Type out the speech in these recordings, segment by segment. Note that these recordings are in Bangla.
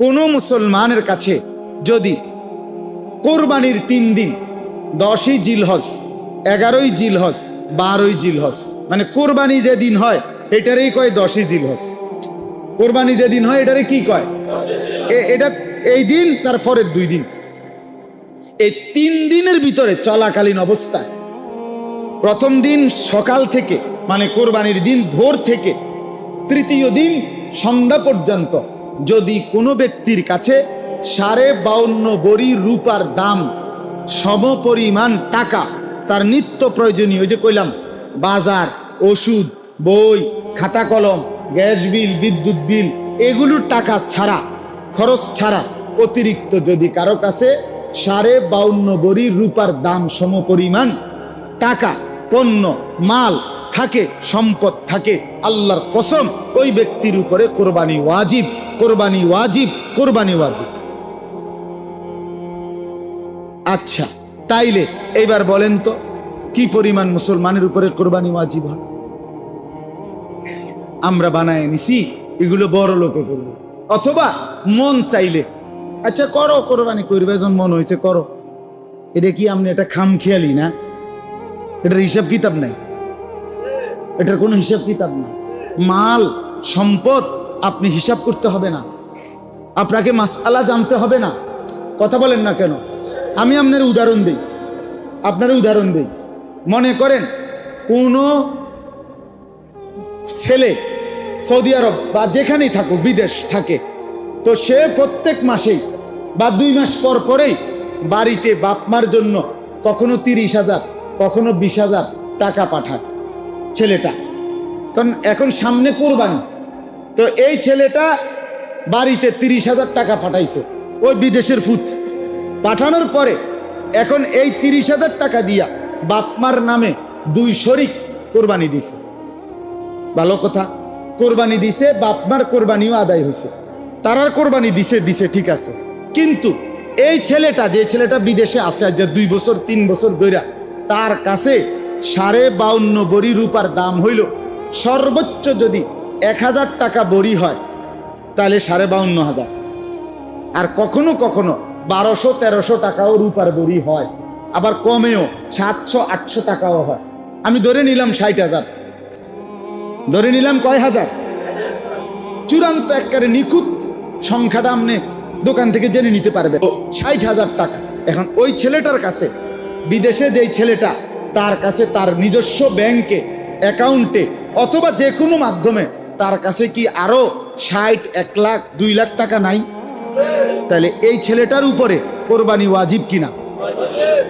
কোনো মুসলমানের কাছে যদি কোরবানির 3 দিন 10ই জিলহজ, 11ই জিলহজ, 12ই জিলহজ, মানে কোরবানি যেদিন হয় এটারই কয় 10ই জিলহজ। কোরবানি যেদিন হয় এটারে কি কয়? এটা এই দিন তার পরের 2 দিন, এই 3 দিনের ভিতরে চলাকালীন অবস্থায় প্রথম দিন সকাল থেকে মানে কোরবানির দিন ভোর থেকে তৃতীয় দিন সন্ধ্যা পর্যন্ত যদি কোনো ব্যক্তির কাছে 52.5 ভরি রূপার দাম সমপরিমাণ টাকা, তার নিত্য প্রয়োজনীয়, ওই যে কইলাম বাজার, ওষুধ, বই, খাতা কলম, গ্যাস বিল, বিদ্যুৎ বিল, এগুলোর টাকা ছাড়া, খরচ ছাড়া অতিরিক্ত যদি কারো কাছে 52.5 ভরি রূপার দাম সমপরিমাণ টাকা, পণ্য, মাল থাকে, সম্পদ থাকে, আল্লাহর কসম ওই ব্যক্তির উপরে কোরবানি ওয়াজিব, কোরবানি ওয়াজিব, কোরবানি ওয়াজিব। আচ্ছা, তাইলে এইবার বলেন তো কি পরিমাণ মুসলমানের উপরে কোরবানি ওয়াজিব হয়? আমরা বানায় নিছি এগুলো বড় লোকে করবে, অথবা মন চাইলে আচ্ছা করো, কোরবানি করবে, যখন মন হয়েছে করো। এটা কি আপনি এটা খামখেয়ালি না? এটার হিসাব কিতাব নাই, এটার কোনো হিসাব কিতাব নাই। মাল সম্পদ আপনি হিসাব করতে হবে না, আপনাকে মাসআলা জানতে হবে না। কথা বলেন না কেন? আমি আপনার উদাহরণ দিই, আপনার উদাহরণ দিই। মনে করেন কোনো ছেলে সৌদি আরব বা যেখানেই থাকুক, বিদেশ থাকে, তো সে প্রত্যেক মাসেই বা 2 মাস পর পরেই বাড়িতে বাপমার জন্য কখনো 30,000, কখনো 20,000 টাকা পাঠায় ছেলেটা। কারণ এখন সামনে কোরবানি, তো এই ছেলেটা বাড়িতে 30,000 টাকা পাঠাইছে ওই বিদেশের ফুত। পাঠানোর পরে এখন এই 30,000 টাকা দিয়া বাপমার নামে 2 শরিক কোরবানি দিছে। ভালো কথা, কোরবানি দিছে, বাপমার কোরবানিও আদায় হয়েছে, তারার কোরবানি দিছে ঠিক আছে। কিন্তু এই ছেলেটা, যে ছেলেটা বিদেশে আছে আজ 2 বছর 3 বছর ধরে, তার কাছে 52.5 ভরি রূপার দাম হইল, সর্বোচ্চ যদি 1,000 টাকা ভরি হয় তাহলে 52,500, আর কখনো কখনো 1200-1300 টাকাও রূপার ভরি হয়, আবার কমেও 700-800 টাকাও হয়। আমি ধরে নিলাম 60,000, ধরে নিলাম কয় হাজার, চূড়ান্ত একেবারে নিখুঁত সংখ্যাটা আপনি দোকান থেকে জেনে নিতে পারবে, 60,000 টাকা। এখন ওই ছেলেটার কাছে, বিদেশে যেই ছেলেটা, তার কাছে তার নিজস্ব ব্যাংকে অ্যাকাউন্টে অথবা যে কোনো মাধ্যমে তার কাছে কি আরো 60, 1 লাখ, 2 লাখ টাকা নাই? তাহলে এই ছেলেটার উপরে কোরবানি ওয়াজিব কিনা?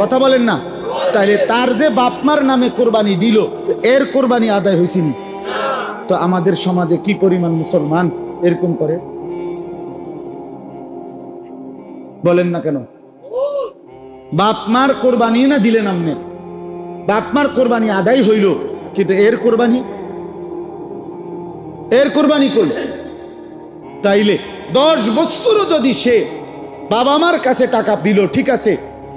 কথা বলেন না? তাহলে তার যে বাপমার নামে কোরবানি দিল, তো এর কোরবানি আদায় হয়েছিনি? তো আমাদের সমাজে কি পরিমাণ মুসলমান এরকম করে? বলেন না কেন? বাপমার কোরবানি না দিলেন আপনি, বাপমার কোরবানি আদায় হইল, কিন্তু এর কোরবানি কই? তাইলে 10 বছরও যদি সে বাবা মার কাছে টাকা দিল, ঠিক আছে,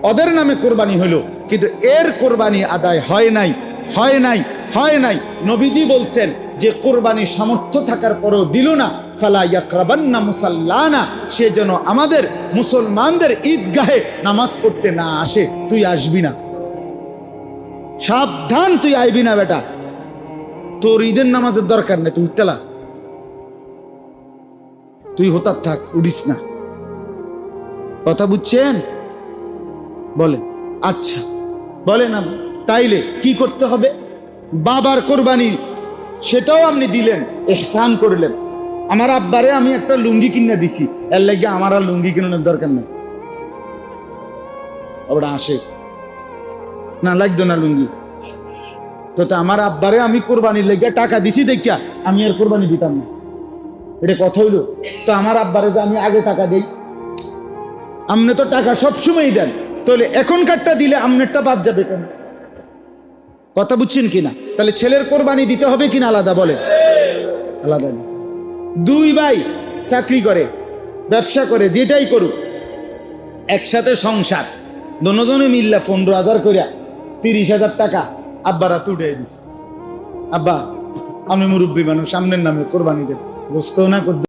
ওদের নামে কোরবানি হইল, কিন্তু এর কোরবানি আদায় হয় নাই, হয় নাই, হয় নাই। নবীজি বলছেন যে কোরবানি সামর্থ্য থাকার পরেও দিল না, ফালা ইয়াকরাবান্না মুসাল্লানা, সে যেন আমাদের মুসলমানদের ঈদগাহে নামাজ পড়তে না আসে। তুই আসবি না, সাবধান, তুই আইবি না বেটা, তোর ঈদের নামাজের দরকার নেই, তুই উঠতেলা, তুই হতার থাক, উড়িস না। কথা বুঝছেন? বলেন। আচ্ছা বলেন, তাইলে কি করতে হবে? বাবার কোরবানি সেটাও আপনি দিলেন, ইহসান করলেন। আমার আব্বারে আমি একটা লুঙ্গি কিনে দিছি, এর লাগে আমার আর লুঙ্গি কিনানোর দরকার নেই, ওটা আসে না, লাগতো না লুঙ্গি। তো আমার আব্বারে আমি কোরবানির লেগে টাকা দিছি দেখিয়া আমি আর কোরবানি দিতাম না, এটা কথা হইল? তো আমার আব্বারে যে আমি আগে টাকা দেই, আপনি তো টাকা সবসময় দেন, তাহলে এখনকারটা দিলে আপনারটা বাদ যাবে কেন? কথা বুঝছেন কিনা? তাহলে ছেলের কোরবানি দিতে হবে কিনা আলাদা? বলেন। আলাদা দিতে। 2 ভাই চাকরি করে, ব্যবসা করে, যেটাই করুক, একসাথে সংসার, দোনোজনে মিল্লা 15,000 করিয়া 30,000 টাকা আব্বারা তুলে দিছে। আব্বা আমি মুরব্বী মানুষ, সামনের নামে কোরবানি দেব, বুঝতেও না করতে